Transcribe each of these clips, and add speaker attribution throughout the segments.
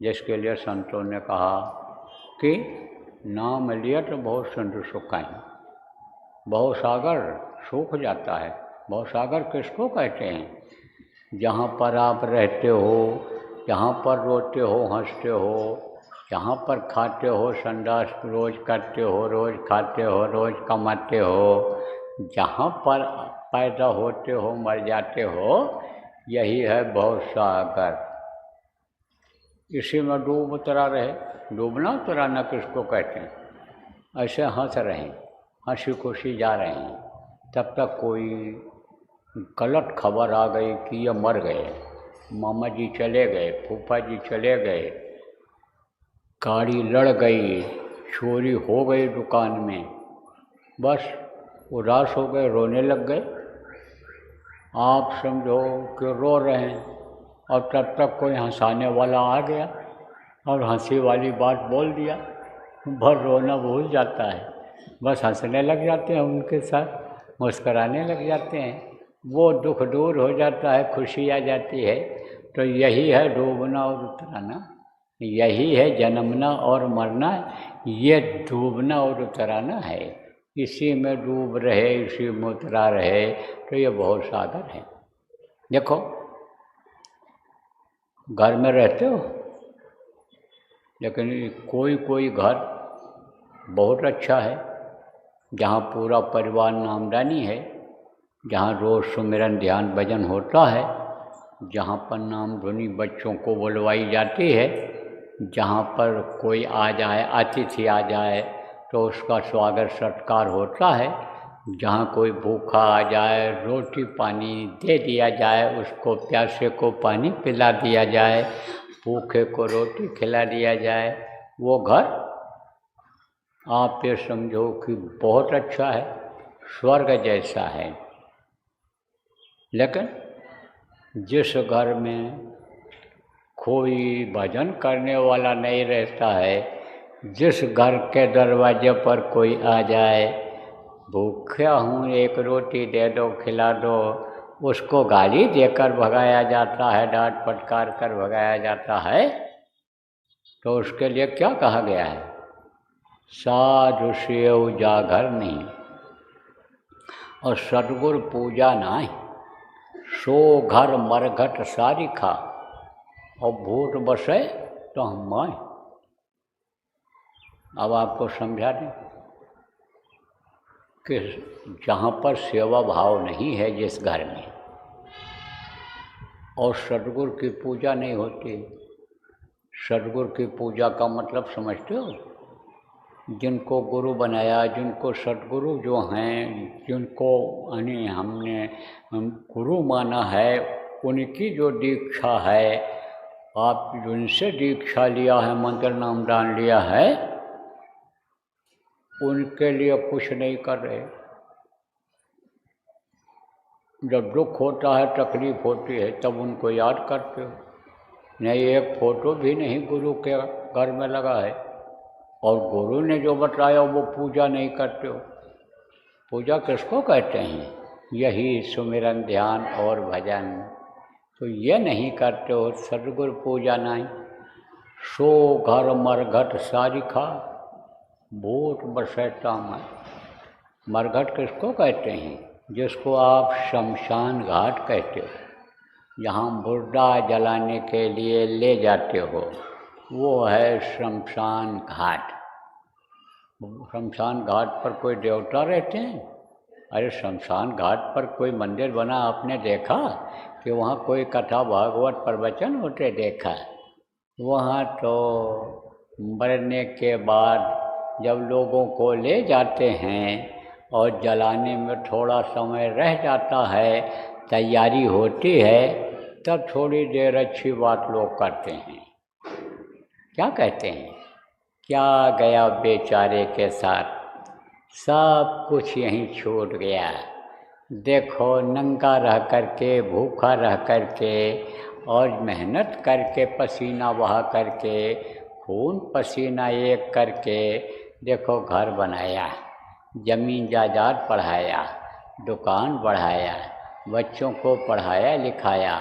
Speaker 1: जिसके लिए संतों ने कहा कि नाम लिया तो बहुत सिंधु सुखाएँ। भवसागर सूख जाता है। भवसागर किसको कहते हैं? जहाँ पर आप रहते हो, जहाँ पर रोते हो, हंसते हो, जहाँ पर खाते हो, संडास रोज़ करते हो, रोज़ खाते हो, रोज़ कमाते हो, जहाँ पर पैदा होते हो, मर जाते हो, यही है भवसागर। इसी में डूब उतरा रहे। डूबना उतराना किसको कहते हैं? ऐसे हंस रहे हैं, हंसी खुशी जा रहे हैं, तब तक कोई गलत खबर आ गई कि ये मर गए, मामा जी चले गए, फूफा जी चले गए, गाड़ी लड़ गई, चोरी हो गई दुकान में। बस उदास हो गए, रोने लग गए। आप समझो कि रो रहे हैं और तब तक कोई हंसाने वाला आ गया और हंसी वाली बात बोल दिया। भर रोना भूल जाता है, बस हंसने लग जाते हैं, उनके साथ मुस्कराने लग जाते हैं। वो दुख दूर हो जाता है, खुशी आ जाती है। तो यही है डूबना और उतराना, यही है जन्मना और मरना, ये डूबना और उतराना है। इसी में डूब रहे, इसी में उतरा रहे, तो ये बहुत सागर है। देखो, घर में रहते हो, लेकिन कोई कोई घर बहुत अच्छा है, जहाँ पूरा परिवार नामदानी है, जहाँ रोज़ सुमिरन ध्यान भजन होता है, जहाँ पर नाम धुनी बच्चों को बुलवाई जाती है, जहाँ पर कोई आ जाए, अतिथि आ जाए तो उसका स्वागत सत्कार होता है, जहाँ कोई भूखा आ जाए रोटी पानी दे दिया जाए, उसको प्यासे को पानी पिला दिया जाए, भूखे को रोटी खिला दिया जाए, वो घर आप ये समझो कि बहुत अच्छा है, स्वर्ग जैसा है। लेकिन जिस घर में कोई भजन करने वाला नहीं रहता है, जिस घर के दरवाजे पर कोई आ जाए, भूखा हूँ एक रोटी दे दो, खिला दो, उसको गाली देकर भगाया जाता है, डांट फटकार कर भगाया जाता है, तो उसके लिए क्या कहा गया है? साधु सेव जागर नहीं और सदगुरु पूजा नाई, सो घर मरघट सारी खा और भूत बसे तो हम माए। अब आपको समझा दें कि जहाँ पर सेवा भाव नहीं है जिस घर में, और सदगुरु की पूजा नहीं होती। सदगुरु की पूजा का मतलब समझते हो? जिनको गुरु बनाया, जिनको सदगुरु जो हैं, जिनको यानी हमने गुरु माना है, उनकी जो दीक्षा है, आप जिनसे दीक्षा लिया है, मंत्र नाम दान लिया है, उनके लिए कुछ नहीं कर रहे। जब दुख होता है, तकलीफ होती है, तब उनको याद करते हो। नहीं, एक फोटो भी नहीं गुरु के घर में लगा है, और गुरु ने जो बताया वो पूजा नहीं करते हो। पूजा किसको कहते हैं? यही सुमिरन ध्यान और भजन। तो ये नहीं करते हो, सदगुरु पूजा नहीं। सो घर मरघट सारी खा, भूत बसैता मैं। मरघट किसको कहते हैं? जिसको आप शमशान घाट कहते हो, जहाँ मुर्दा जलाने के लिए ले जाते हो, वो है शमशान घाट। शमशान घाट पर कोई देवता रहते हैं? अरे शमशान घाट पर कोई मंदिर बना आपने देखा कि वहाँ कोई कथा भागवत प्रवचन होते देखा? वहाँ तो मरने के बाद जब लोगों को ले जाते हैं और जलाने में थोड़ा समय रह जाता है, तैयारी होती है, तब थोड़ी देर अच्छी बात लोग करते हैं। क्या कहते हैं? क्या गया बेचारे के साथ, सब कुछ यहीं छूट गया। देखो, नंगा रह करके, भूखा रह करके और मेहनत करके, पसीना बहा करके, खून पसीना एक करके, देखो घर बनाया, ज़मीन जायदाद बढ़ाया, दुकान बढ़ाया, बच्चों को पढ़ाया लिखाया,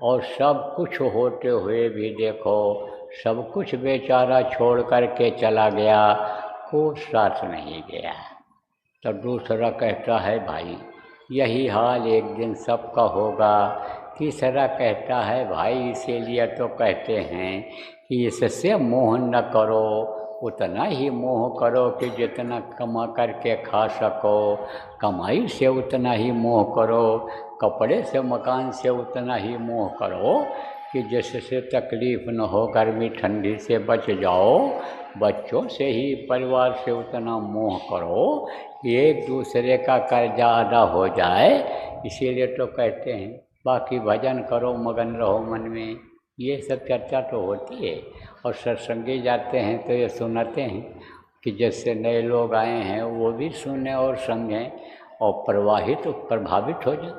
Speaker 1: और सब कुछ होते हुए भी देखो सब कुछ बेचारा छोड़ कर के चला गया, कोई साथ नहीं गया। तो दूसरा कहता है भाई यही हाल एक दिन सबका होगा। तीसरा कहता है भाई इसीलिए तो कहते हैं कि इससे मोह न करो, उतना ही मोह करो कि जितना कमा करके खा सको। कमाई से उतना ही मोह करो, कपड़े से मकान से उतना ही मोह करो कि जिससे तकलीफ़ न हो, गर्मी ठंडी से बच जाओ। बच्चों से ही, परिवार से उतना मोह करो कि एक दूसरे का कर्जा अदा हो जाए। इसीलिए तो कहते हैं बाकी भजन करो मगन रहो मन में। ये सब चर्चा तो होती है और सत्संगी जाते हैं तो ये सुनाते हैं कि जैसे नए लोग आए हैं वो भी सुने और समझें और प्रभावित हो जाए।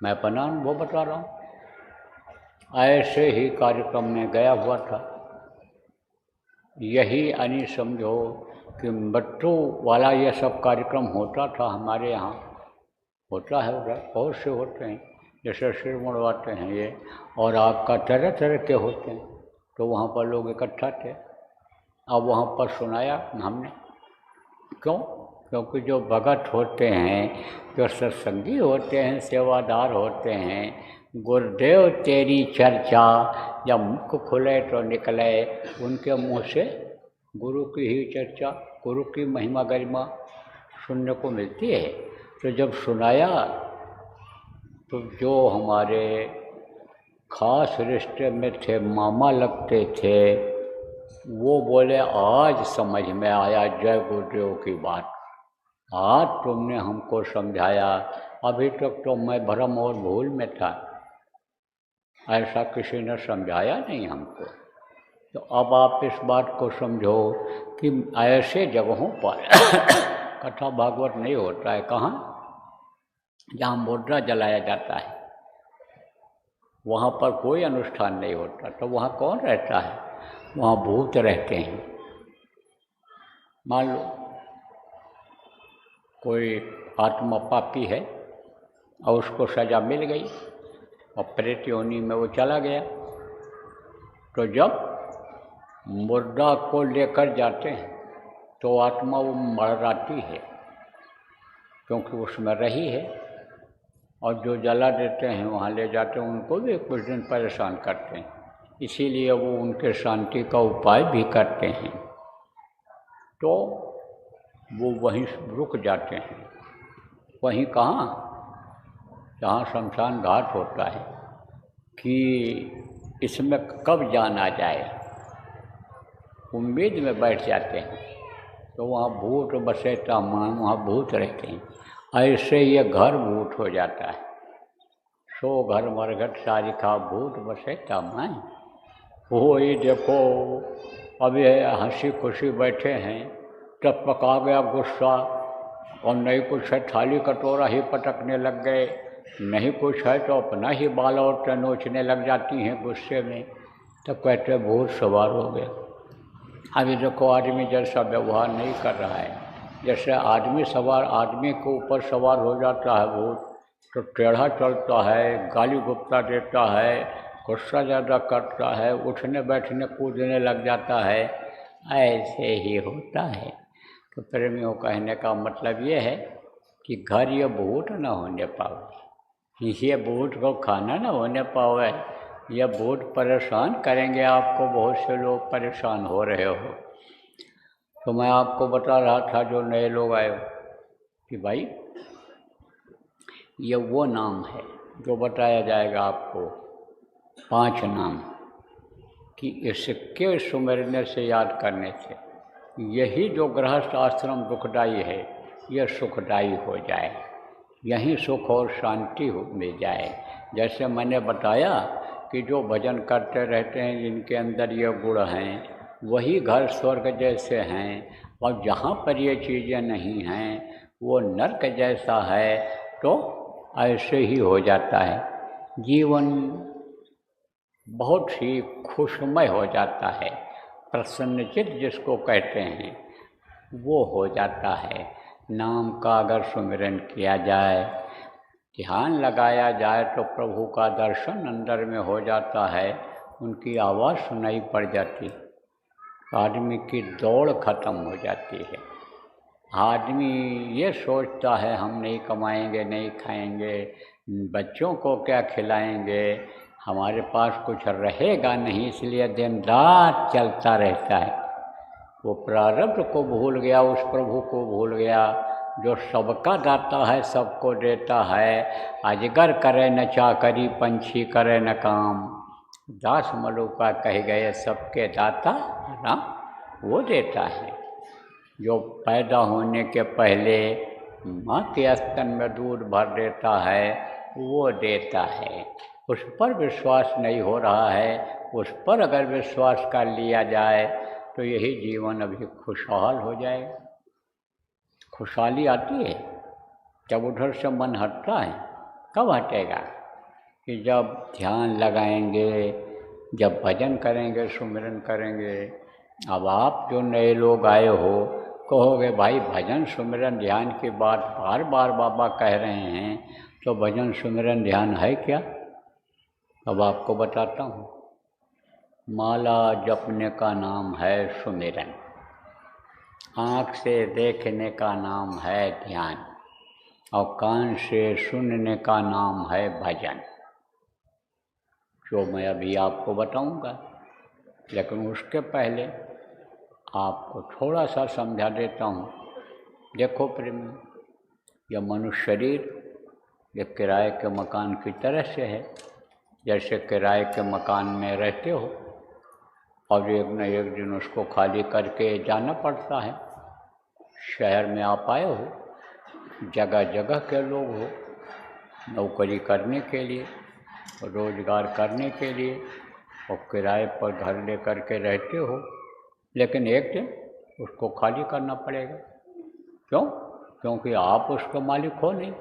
Speaker 1: मैं अपना अनुभव बता रहा हूँ। ऐसे ही कार्यक्रम में गया हुआ था। यही यानी समझो कि बच्चों वाला ये सब कार्यक्रम होता था हमारे यहाँ, होता है उधर, बहुत से होते हैं, जैसे सिर मुड़वाते हैं ये, और आपका तरह तरह के होते हैं। तो वहाँ पर लोग इकट्ठा थे। अब वहाँ पर सुनाया हमने। क्यों? क्योंकि जो भगत होते हैं, जो सत्संगी होते हैं, सेवादार होते हैं, गुरुदेव तेरी चर्चा जब मुख खुले तो निकले, उनके मुँह से गुरु की ही चर्चा, गुरु की महिमा गरिमा सुनने को मिलती है। तो जब सुनाया तो जो हमारे खास रिश्ते में थे, मामा लगते थे, वो बोले आज समझ में आया जय गुरुदेव की बात। आज तुमने हमको समझाया, अभी तक तो मैं भ्रम और भूल में था, ऐसा किसी ने समझाया नहीं हमको। तो अब आप इस बात को समझो कि ऐसे जगहों पर कथा भागवत नहीं होता है। कहाँ? जहाँ मुद्रा जलाया जाता है वहाँ पर कोई अनुष्ठान नहीं होता। तो वहाँ कौन रहता है? वहाँ भूत रहते हैं। मान लो कोई आत्मा पापी है और उसको सज़ा मिल गई और प्रेत योनि में वो चला गया, तो जब मुर्दा को लेकर जाते हैं तो आत्मा वो मर्राती है, क्योंकि उसमें रही है, और जो जला देते हैं वहाँ ले जाते हैं उनको भी कुछ दिन परेशान करते हैं। इसीलिए वो उनके शांति का उपाय भी करते हैं। तो वो वहीं रुक जाते हैं। वहीं कहाँ? जहाँ शमशान घाट होता है कि इसमें कब जान आ जाए, उम्मीद में बैठ जाते हैं। तो वहाँ भूत बसेता मान, वहाँ भूत रहते हैं। ऐसे ये घर भूत हो जाता है। सो घर मरघट सारिका भूत बसेता मान। वो ही देखो अब ये हंसी खुशी बैठे हैं, तब पका गया गुस्सा और नहीं कुछ है थाली कटोरा ही पटकने लग गए, नहीं कुछ है तो अपना ही बाल और नोचने लग जाती हैं गुस्से में। तब कहते भूत सवार हो गया। अभी देखो आदमी जैसा व्यवहार नहीं कर रहा है, जैसे आदमी के ऊपर सवार हो जाता है भूत तो टेढ़ा चलता है, गाली गुप्ता देता है, गुस्सा ज़्यादा करता है, उठने बैठने कूदने लग जाता है। ऐसे ही होता है। तो प्रेमियों कहने का मतलब ये है कि घर ये भूत न होने पावे, ये भूत को खाना न होने पावे, यह भूत परेशान करेंगे आपको। बहुत से लोग परेशान हो रहे हो। तो मैं आपको बता रहा था जो नए लोग आए हो कि भाई ये वो नाम है जो बताया जाएगा आपको, 5 नाम कि इसके सुमिरने से, याद करने से यही जो गृहस्थ आश्रम दुखदाई है यह सुखदाई हो जाए, यहीं सुख और शांति मिल जाए। जैसे मैंने बताया कि जो भजन करते रहते हैं जिनके अंदर ये गुण हैं वही घर स्वर्ग जैसे हैं, और जहाँ पर ये चीज़ें नहीं हैं वो नरक जैसा है। तो ऐसे ही हो जाता है, जीवन बहुत ही खुशमय हो जाता है, प्रसन्नचित्त जिसको कहते हैं वो हो जाता है। नाम का अगर सुमिरन किया जाए, ध्यान लगाया जाए तो प्रभु का दर्शन अंदर में हो जाता है उनकी आवाज़ सुनाई पड़ जाती, आदमी की दौड़ ख़त्म हो जाती है। आदमी ये सोचता है हम नहीं कमाएंगे, नहीं खाएंगे, बच्चों को क्या खिलाएंगे, हमारे पास कुछ रहेगा नहीं, इसलिए दिन रात चलता रहता है। वो प्रारब्ध को भूल गया, उस प्रभु को भूल गया जो सबका दाता है, सबको देता है। अजगर करे न चाकरी, पंछी करे न काम, दास मलुका कह गए सबके दाता राम, वो देता है। जो पैदा होने के पहले माँ के स्तन में दूध भर देता है, वो देता है। उस पर विश्वास नहीं हो रहा है, उस पर अगर विश्वास कर लिया जाए तो यही जीवन अभी खुशहाल हो जाएगा। खुशहाली आती है जब उधर से मन हटता है। कब हटेगा? कि जब ध्यान लगाएंगे, जब भजन करेंगे, सुमिरन करेंगे। अब आप जो नए लोग आए हो, कहोगे भाई भजन सुमिरन ध्यान की बात बार बार बाबा कह रहे हैं, तो भजन सुमिरन ध्यान है क्या? अब आपको बताता हूँ। माला जपने का नाम है सुमिरन, आँख से देखने का नाम है ध्यान, और कान से सुनने का नाम है भजन, जो मैं अभी आपको बताऊंगा। लेकिन उसके पहले आपको थोड़ा सा समझा देता हूँ। देखो प्रेम, यह मनुष्य शरीर ये किराए के मकान की तरह से है। जैसे किराए के मकान में रहते हो और एक न एक दिन उसको खाली करके जाना पड़ता है। शहर में आप आए हो, जगह जगह के लोग हो, नौकरी करने के लिए, रोजगार करने के लिए, और किराए पर घर ले कर के रहते हो। लेकिन एक दिन उसको खाली करना पड़ेगा। क्यों? क्योंकि आप उसका मालिक हो नहीं।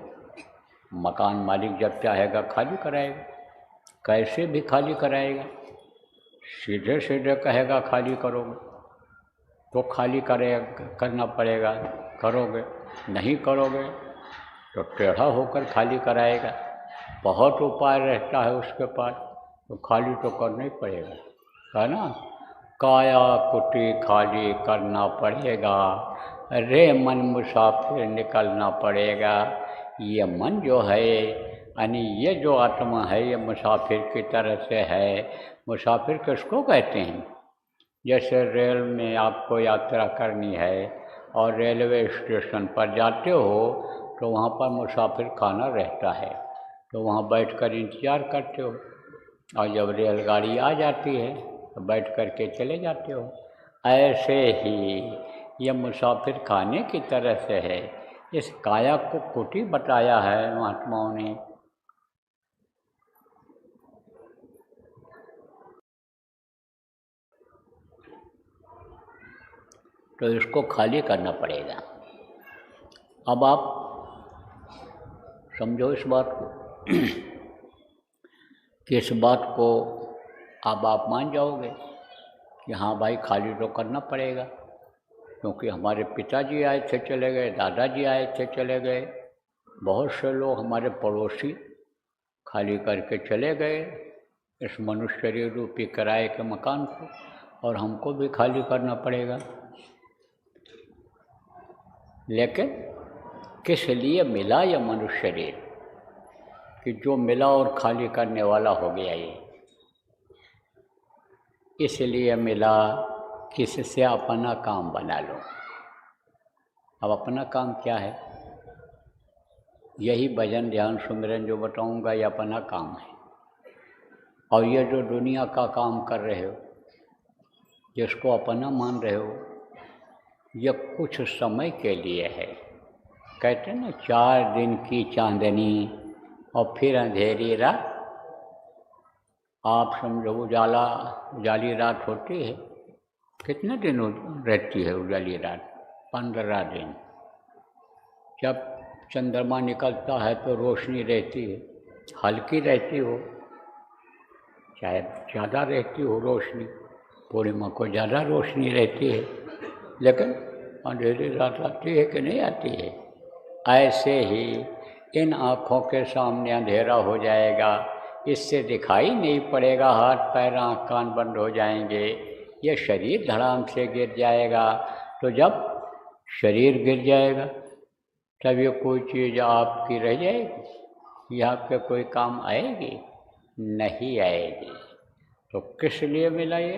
Speaker 1: मकान मालिक जब चाहेगा खाली कराएगा। कैसे भी खाली कराएगा। सीधे सीधे कहेगा खाली करोगे तो खाली करना पड़ेगा, करोगे। नहीं करोगे तो टेढ़ा होकर खाली कराएगा। बहुत उपाय रहता है उसके पास, तो खाली तो करना ही पड़ेगा, है ना। काया कुटी खाली करना पड़ेगा, रे मन मुसाफिर निकलना पड़ेगा। ये मन जो है, यानी ये जो आत्मा है, ये मुसाफिर की तरह से है। मुसाफिर किसको कहते हैं? जैसे रेल में आपको यात्रा करनी है और रेलवे स्टेशन पर जाते हो, तो वहाँ पर मुसाफिर खाना रहता है, तो वहाँ बैठकर इंतज़ार करते हो, और जब रेलगाड़ी आ जाती है तो बैठ कर के चले जाते हो। ऐसे ही ये मुसाफिर खाने की तरह से है। इस काया को कुटी बताया है महात्माओं ने। तो इसको खाली करना पड़ेगा। अब आप समझो इस बात को कि इस बात को अब आप मान जाओगे कि हाँ भाई खाली तो करना पड़ेगा, क्योंकि हमारे पिताजी आए थे चले गए, दादाजी आए थे चले गए, बहुत से लोग हमारे पड़ोसी खाली करके चले गए इस मनुष्य शरीर रूपी किराए के मकान को, और हमको भी खाली करना पड़ेगा। लेकिन किस लिए मिला यह मनुष्य शरीर? कि जो मिला और खाली करने वाला हो गया ये, इसलिए मिला किससे अपना काम बना लो। अब अपना काम क्या है? यही भजन ध्यान सुमिरन जो बताऊंगा, ये अपना काम है। और ये जो दुनिया का काम कर रहे हो, जिसको अपना मान रहे हो, ये कुछ समय के लिए है। कहते हैं ना, 4 दिन की चांदनी और फिर अंधेरी रात। आप समझो उजाली रात होती है, कितने दिन रहती है उजाली रात? 15 दिन। जब चंद्रमा निकलता है तो रोशनी रहती है, हल्की रहती हो, चाहे ज़्यादा रहती हो रोशनी, पूर्णिमा को ज़्यादा रोशनी रहती है, लेकिन अंधेरी रात आती है कि नहीं आती है? ऐसे ही इन आँखों के सामने अंधेरा हो जाएगा, इससे दिखाई नहीं पड़ेगा, हाथ पैर आँख कान बंद हो जाएंगे, ये शरीर धड़ाम से गिर जाएगा। तो जब शरीर गिर जाएगा तब ये कोई चीज़ आपकी रह जाएगी, ये आपके कोई काम आएगी? नहीं आएगी। तो किस लिए मिला ये?